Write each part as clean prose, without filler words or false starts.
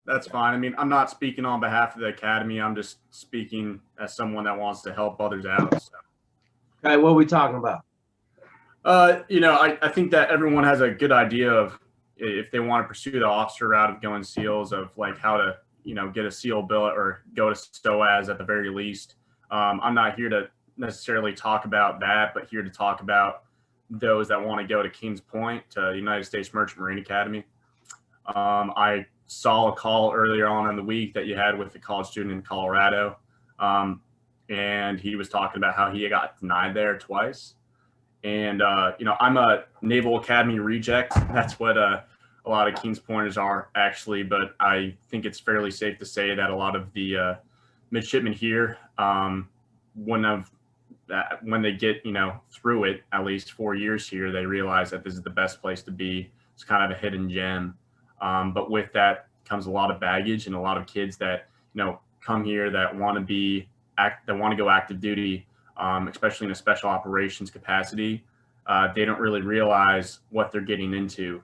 That's fine. I mean, I'm not speaking on behalf of the academy. I'm just speaking as someone that wants to help others out. So. Okay, what are we talking about? I think that everyone has a good idea of if they want to pursue the officer route of going SEALs, of like how to, get a SEAL billet or go to SOAS at the very least. I'm not here to necessarily talk about that, but here to talk about those that want to go to Kings Point, to the United States Merchant Marine Academy. I saw a call earlier on in the week that you had with a college student in Colorado, and he was talking about how he got denied there twice. And, I'm a Naval Academy reject. That's what a lot of Kings Pointers are, actually. But I think it's fairly safe to say that a lot of the midshipmen here, when they get, through it, at least 4 years here, they realize that this is the best place to be. It's kind of a hidden gem. But with that comes a lot of baggage and a lot of kids that, come here that want to go active duty, especially in a special operations capacity. They don't really realize what they're getting into.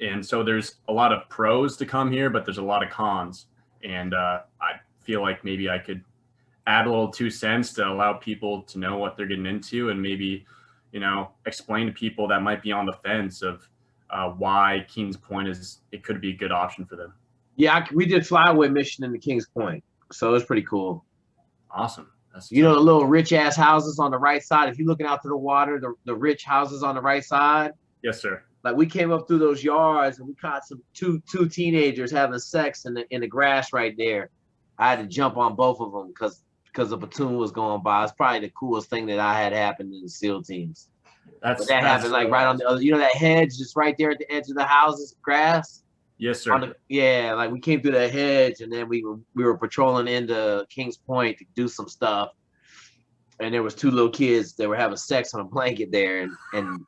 And so there's a lot of pros to come here, but there's a lot of cons. And I feel like maybe I could add a little 2 cents to allow people to know what they're getting into, and maybe, explain to people that might be on the fence of why Kings Point it could be a good option for them. Yeah, we did flyaway mission in the Kings Point, so it's pretty cool. Awesome. The little rich ass houses on the right side. If you're looking out to the water, the rich houses on the right side. Yes, sir. Like, we came up through those yards and we caught two teenagers having sex in the grass right there. I had to jump on both of them because the platoon was going by. It's probably the coolest thing that I had happened in the SEAL teams. That happened like right on the other, that hedge just right there at the edge of the houses, grass. Yes, sir. Like we came through the hedge, and then we were patrolling into Kings Point to do some stuff. And there was 2 little kids that were having sex on a blanket there. And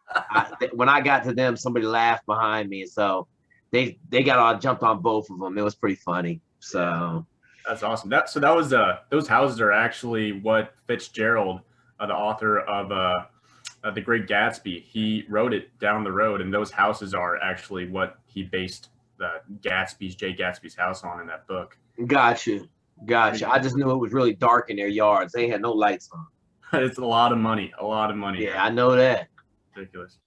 when I got to them, somebody laughed behind me. So they got all jumped on both of them. It was pretty funny. So that's awesome. That was those houses are actually what Fitzgerald, the author of The Great Gatsby, he wrote it down the road, and those houses are actually what he based Jay Gatsby's house on in that book. Gotcha. I just knew it was really dark in their yards. They had no lights on. It's a lot of money. Yeah, I know that. Ridiculous.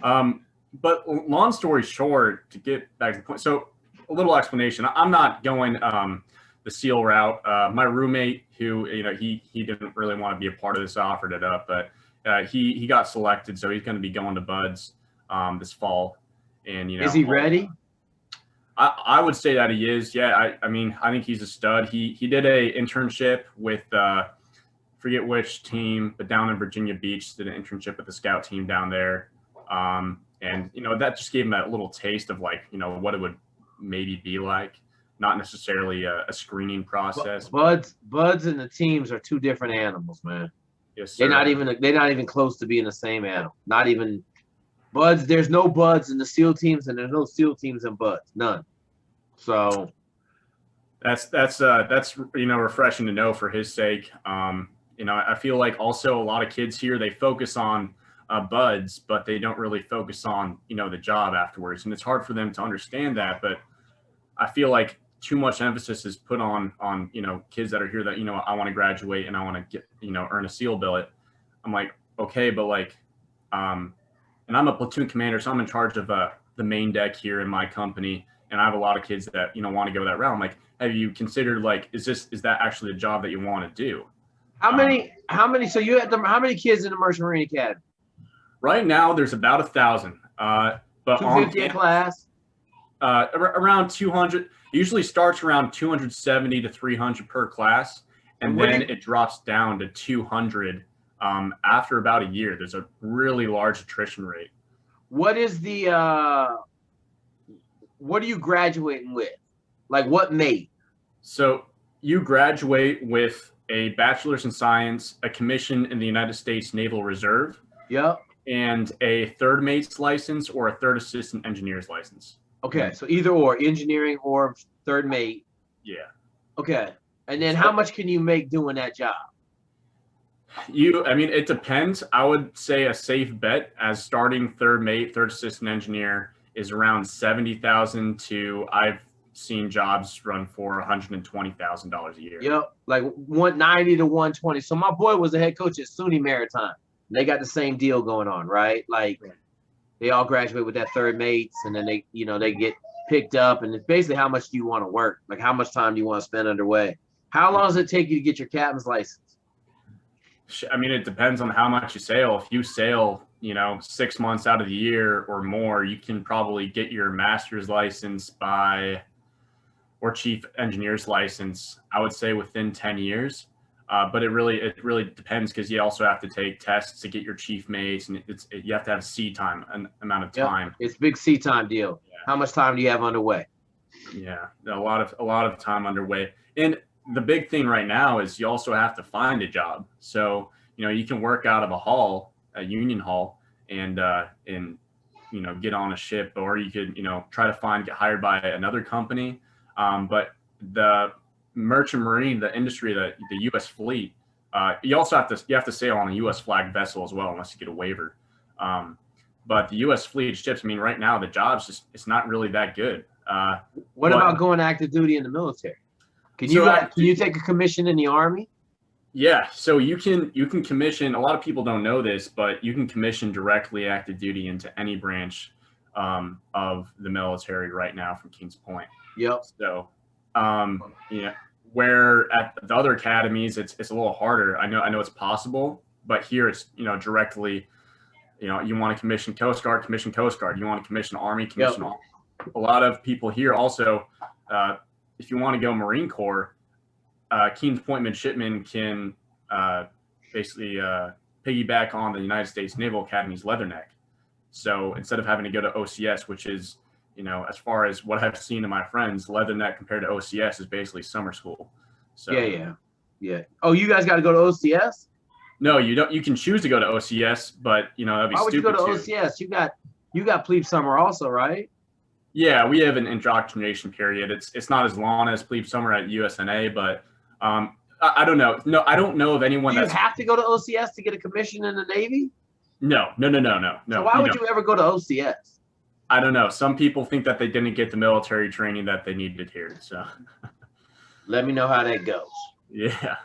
But long story short, to get back to the point, so a little explanation. I'm not going the SEAL route. My roommate, who he didn't really want to be a part of this, offered it up, but he got selected, so he's going to be going to Buds this fall. And is he ready? I would say that he is. Yeah, I mean, I think he's a stud. He did a internship with forget which team, but down in Virginia Beach, did an internship with the scout team down there. And that just gave him that little taste of like, what it would maybe be like. Not necessarily a screening process. Buds and the teams are 2 different animals, man. Yes, sir. They're not even close to being the same animal. Not even Buds. There's no Buds in the SEAL teams, and there's no SEAL teams in Buds. None. So that's refreshing to know for his sake. I feel like also a lot of kids here, they focus on Buds, but they don't really focus on the job afterwards, and it's hard for them to understand that. But I feel like too much emphasis is put on kids that are here that I want to graduate and I want to get earn a SEAL billet. I'm like, okay, but like and I'm a platoon commander, so I'm in charge of the main deck here in my company, and I have a lot of kids that want to go that route. I'm like, have you considered, like, is that actually a job that you want to do? How many so you had how many kids in the Merchant Marine Academy? Right now there's about 1,000, but 250 a class, around 200. Usually starts around 270 to 300 per class, and then it drops down to 200 after about a year. There's a really large attrition rate. What is what are you graduating with? Like, what mate? So you graduate with a bachelor's in science, a commission in the United States Naval Reserve, yep, and a third mate's license or a third assistant engineer's license. Okay, so either or, engineering or third mate. Yeah. Okay, and then how much can you make doing that job? It depends. I would say a safe bet as starting third mate, third assistant engineer is around 70,000 to I've seen jobs run for $120,000 a year. Yep, like 190 to 120. So my boy was the head coach at SUNY Maritime. They got the same deal going on, right? Like they all graduate with that third mates, and then they, they get picked up, and it's basically how much do you want to work? Like how much time do you want to spend underway? How long does it take you to get your captain's license? I mean, it depends on how much you sail. If you sail, 6 months out of the year or more, you can probably get your master's license or chief engineer's license, I would say within 10 years. But it really depends, because you also have to take tests to get your chief mates, and you have to have sea time, an amount of time. Yep. It's big sea time deal. Yeah. How much time do you have underway? Yeah, a lot of time underway. And the big thing right now is you also have to find a job. So, you can work out of a union hall, and get on a ship, or you could, try to get hired by another company. But the merchant marine, the industry, the U.S. fleet, you have to sail on a U.S. flag vessel as well, unless you get a waiver. But the U.S. fleet ships, I mean, right now the jobs it's not really that good. What about going active duty in the military? Can you take a commission in the Army? Yeah, so you can commission. A lot of people don't know this, but you can commission directly active duty into any branch of the military right now from Kings Point. Yep. So, where at the other academies it's a little harder. I know it's possible, but here it's directly. You want to commission Coast Guard, commission Coast Guard. You want to commission Army, commission Army. A lot of people here also, if you want to go Marine Corps, Kings Point midshipmen can basically piggyback on the United States Naval Academy's Leatherneck. So instead of having to go to OCS, which is, as far as what I've seen in my friends, Leatherneck compared to OCS is basically summer school. So yeah. Oh, you guys got to go to OCS? No, you don't. You can choose to go to OCS, but that'd be stupid. Why would you go to OCS? You got plebe summer also, right? Yeah, we have an indoctrination period. It's not as long as plebe summer at USMMA, but I don't know. No, I don't know of anyone. Do you have to go to OCS to get a commission in the Navy? No. So why would you ever go to OCS? I don't know. Some people think that they didn't get the military training that they needed here. So let me know how that goes. Yeah.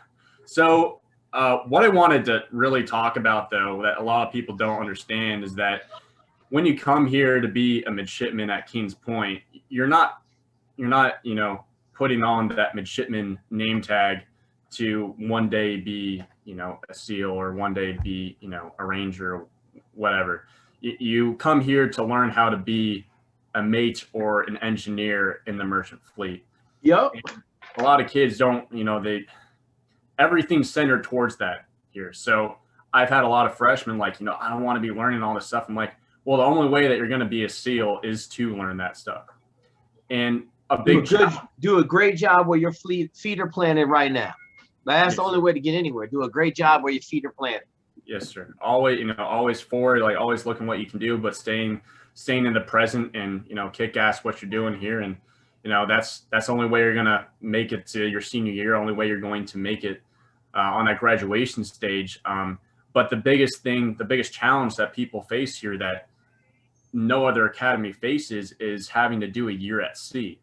So what I wanted to really talk about, though, that a lot of people don't understand, is that when you come here to be a midshipman at Kings Point, you're not putting on that midshipman name tag to one day be, a SEAL, or one day be, a Ranger, or whatever. You come here to learn how to be a mate or an engineer in the merchant fleet. Yep. And a lot of kids don't, everything's centered towards that here. So I've had a lot of freshmen like, I don't want to be learning all this stuff. I'm like, well, the only way that you're going to be a SEAL is to learn that stuff. And do a great job where your feet are planted right now. That's the only way to get anywhere. Do a great job where your feet are planted. Yes, sir. Always forward, like always looking what you can do, but staying in the present, and kick ass what you're doing here. And that's the only way you're gonna make it to your senior year. Only way you're going to make it on that graduation stage. But the biggest challenge that people face here that no other academy faces is having to do a year at sea.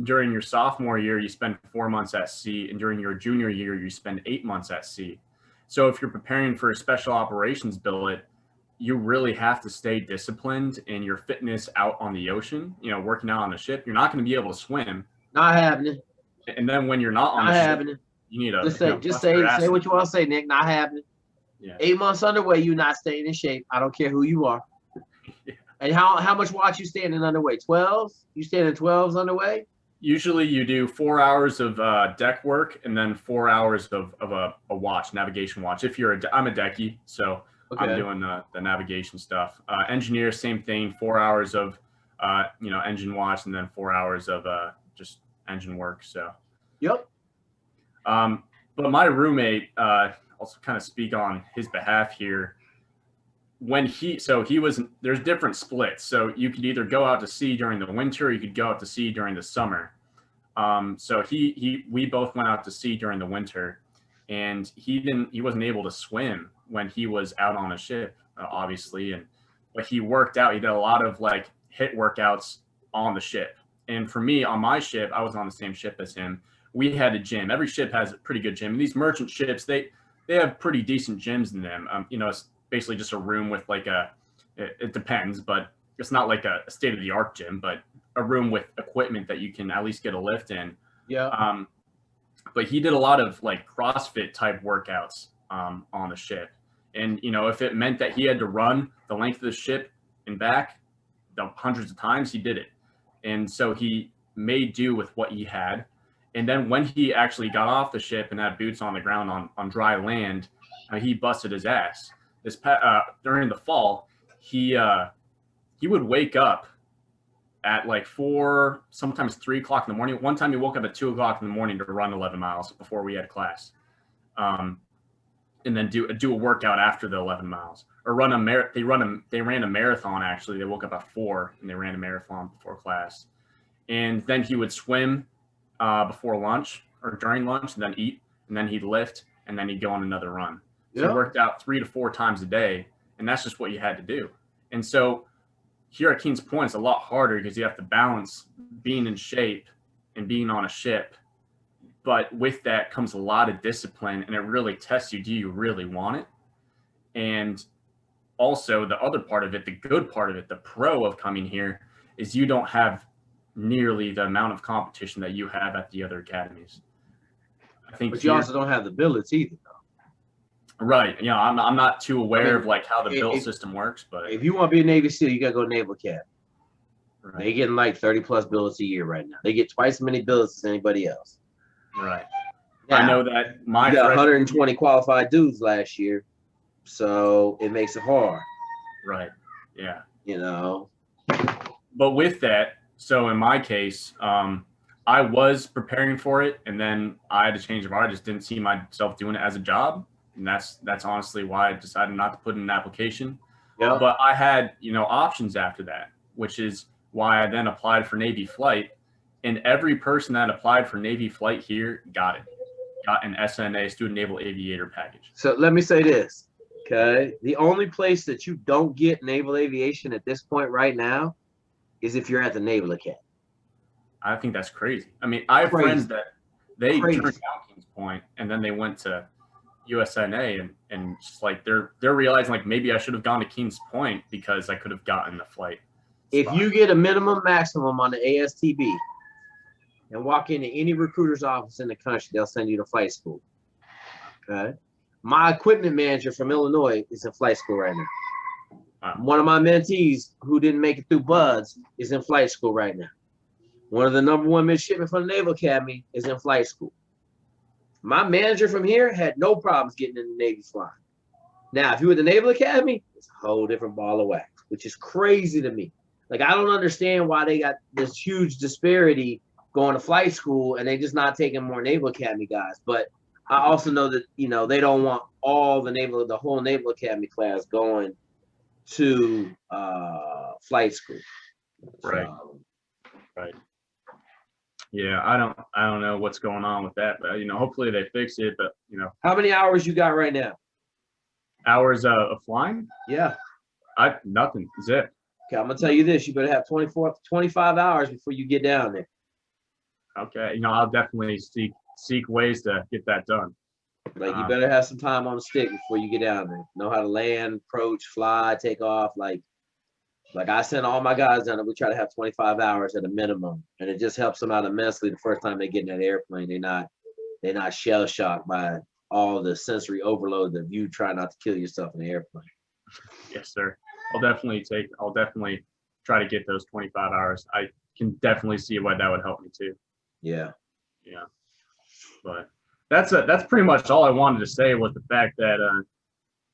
During your sophomore year, you spend 4 months at sea, and during your junior year, you spend 8 months at sea. So if you're preparing for a special operations billet, you really have to stay disciplined in your fitness out on the ocean, working out on the ship. You're not going to be able to swim. Not happening. And then when you're not on the ship, you need to just say what you want to say, Nick. Not happening. Yeah. 8 months underway, you're not staying in shape. I don't care who you are. Yeah. And how much watch you standing underway? 12s? You standing 12s underway? Usually you do 4 hours of deck work, and then 4 hours of a watch, navigation watch. I'm a decky, so okay. I'm doing the navigation stuff. Engineer, same thing, 4 hours of engine watch, and then 4 hours of just engine work. So yep. But my roommate, also kind of speak on his behalf here. There's different splits. So you could either go out to sea during the winter, or you could go out to sea during the summer. So we both went out to sea during the winter, and he wasn't able to swim when he was out on a ship, obviously. But he worked out. He did a lot of like HIIT workouts on the ship. And for me, on my ship, I was on the same ship as him. We had a gym. Every ship has a pretty good gym. And these merchant ships, they have pretty decent gyms in them. You know, it's basically just a room with like it depends, but it's not like a state-of-the-art gym, but a room with equipment that you can at least get a lift in. Yeah. But he did a lot of like CrossFit type workouts on the ship. And, you know, if it meant that he had to run the length of the ship and back hundreds of times, he did it. And so he made do with what he had. And then when he actually got off the ship and had boots on the ground on dry land, he busted his ass. During the fall, he would wake up at like 4, sometimes 3 o'clock in the morning. One time he woke up at 2 o'clock in the morning to run 11 miles before we had class. And then do a workout after the 11 miles, or they ran a marathon. Actually, they woke up at 4 and they ran a marathon before class. And then he would swim before lunch or during lunch, and then eat, and then he'd lift, and then he'd go on another run. So he worked out 3 to 4 times a day, and that's just what you had to do. And so here at Kings Point, it's a lot harder because you have to balance being in shape and being on a ship. But with that comes a lot of discipline, and it really tests you. Do you really want it? And also the other part of it, the good part of it, the pro of coming here, is you don't have nearly the amount of competition that you have at the other academies. I think, but you also don't have the billets either, though. Right. You know, I'm not too aware of like how the bill system works, but if you want to be a Navy SEAL, you got to go to Naval Academy. Right. They getting like 30+ billets a year right now. They get twice as many billets as anybody else. Right. Now, I know that my you got 120 qualified dudes last year, so it makes it hard. Right. Yeah. You know. But with that, so in my case, I was preparing for it, and then I had to change of heart. I just didn't see myself doing it as a job, and that's honestly why I decided not to put in an application. Yeah. But I had, you know, options after that, which is why I then applied for Navy flight. And every person that applied for Navy flight here got an SNA, Student Naval Aviator package. So let me say this, okay? The only place that you don't get naval aviation at this point right now is if you're at the Naval Academy. I think that's crazy. I mean, I have friends that they turned down Kings Point and then they went to USMMA and just like they're realizing like maybe I should have gone to Kings Point because I could have gotten the flight spot. If you get a minimum maximum on the ASTB and walk into any recruiter's office in the country, they'll send you to flight school. Okay. My equipment manager from Illinois is in flight school right now. Wow. One of my mentees who didn't make it through BUDS is in flight school right now. One of the #1 midshipmen from the Naval Academy is in flight school. My manager from here had no problems getting in the Navy flying. Now, if you were at the Naval Academy, it's a whole different ball of wax, which is crazy to me. Like, I don't understand why they got this huge disparity going to flight school and they just not taking more Naval Academy guys. But I also know that, you know, they don't want all the whole Naval Academy class going to flight school. Right. Right. Yeah, I don't know what's going on with that, but you know, hopefully they fix it. But you know, how many hours you got right now? Hours of flying? Yeah. Nothing. Zip. Okay, I'm gonna tell you this: you better have 25 hours before you get down there. Okay, you know, I'll definitely seek ways to get that done. Like, you better have some time on the stick before you get down there. Know how to land, approach, fly, take off. Like I send all my guys down there. We try to have 25 hours at a minimum, and it just helps them out immensely the first time they get in that airplane. They're not shell shocked by all the sensory overload that you try not to kill yourself in the airplane. Yes, sir. I'll definitely try to get those 25 hours. I can definitely see why that would help me too. Yeah. Yeah. But that's pretty much all I wanted to say was the fact that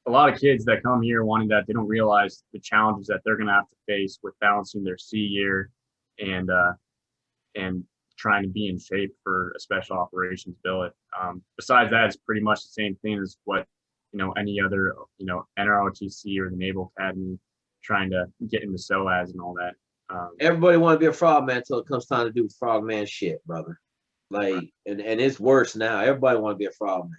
a lot of kids that come here wanting that, they don't realize the challenges that they're going to have to face with balancing their sea year and trying to be in shape for a special operations billet. Besides that, it's pretty much the same thing as what, you know, any other, you know, NROTC or the Naval Academy trying to get into SOAS and all that. Everybody want to be a frogman until it comes time to do frogman shit, brother. Like, and it's worse now. Everybody want to be a frogman.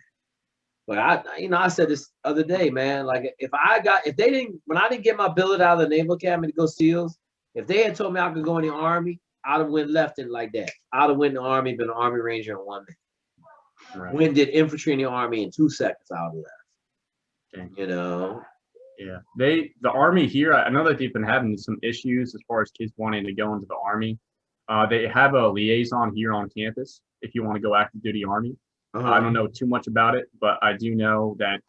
But I said this other day, man. Like, when I didn't get my billet out of the Naval Academy to go SEALs, If they had told me I could go in the Army, I'd have went left and like that. I'd have went in the Army, been an Army Ranger in 1 minute. Right. Went did infantry in the Army in 2 seconds. I would have left. Okay. You know. Yeah, the Army here, I know that they've been having some issues as far as kids wanting to go into the Army. They have a liaison here on campus if you want to go active duty Army. I don't know too much about it, but I do know that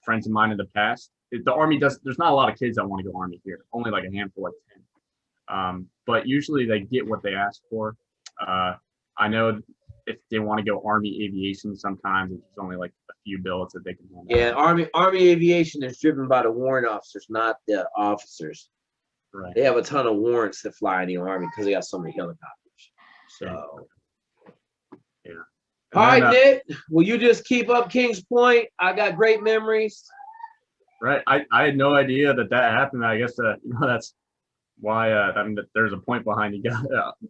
friends of mine in the past, the Army there's not a lot of kids that want to go Army here, only like a handful, like 10. But usually they get what they ask for. I know if they want to go Army Aviation, sometimes it's only like a few billets that they can handle. Yeah, Army Aviation is driven by the warrant officers, not the officers. Right. They have a ton of warrants that fly in the Army because they got so many helicopters. So, yeah. All right, Nick. Will you just keep up Kings Point? I got great memories. Right. I had no idea that happened. I guess that's why. I mean, there's a point behind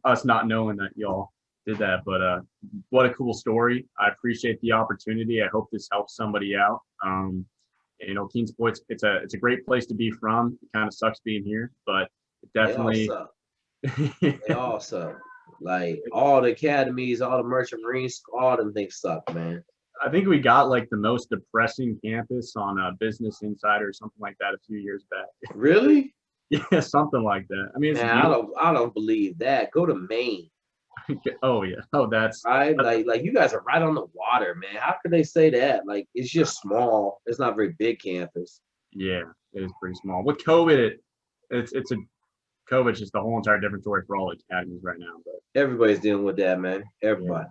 us not knowing that y'all did that. But what a cool story. I appreciate the opportunity. I hope this helps somebody out. Kings Point, it's a great place to be from. It kind of sucks being here, but it definitely. They all suck. Like all the academies, all the merchant marines, all them things suck, man. I think we got like the most depressing campus on Business Insider or something like that a few years back. Really? Yeah, something like that. I mean, man, I don't believe that. Go to Maine. Oh yeah. Oh, that's right. Like you guys are right on the water, man. How could they say that? Like it's just small. It's not a very big campus. Yeah, it is pretty small. With COVID, COVID's just a whole entire different story for all academies right now. But everybody's dealing with that, man. Everybody.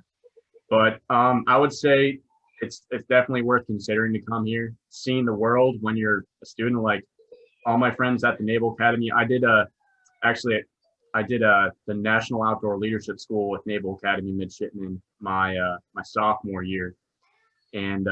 Yeah. But I would say it's definitely worth considering to come here, seeing the world when you're a student. Like all my friends at the Naval Academy, I did the National Outdoor Leadership School with Naval Academy midshipmen my sophomore year, and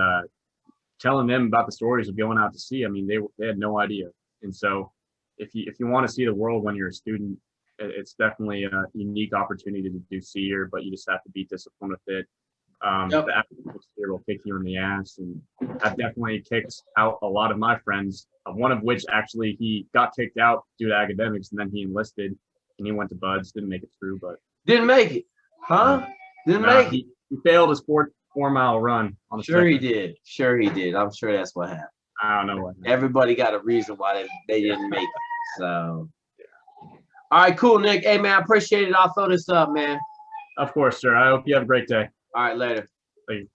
telling them about the stories of going out to sea. I mean, they had no idea. And so if you want to see the world when you're a student, it's definitely a unique opportunity to do see here, but you just have to be disciplined with it. The academics here will kick you in the ass, and I've definitely kicked out a lot of my friends, one of which actually he got kicked out due to academics, and then he enlisted and he went to Buds, didn't make it through, but didn't make it, huh? Didn't make it. He failed his 4-mile run on the Sure he did. Sure he did. I'm sure that's what happened. I don't know what happened. Everybody got a reason why they didn't make it. So all right, cool, Nick. Hey man, I appreciate it. I'll throw this up, man. Of course, sir. I hope you have a great day. All right, later. Thank you.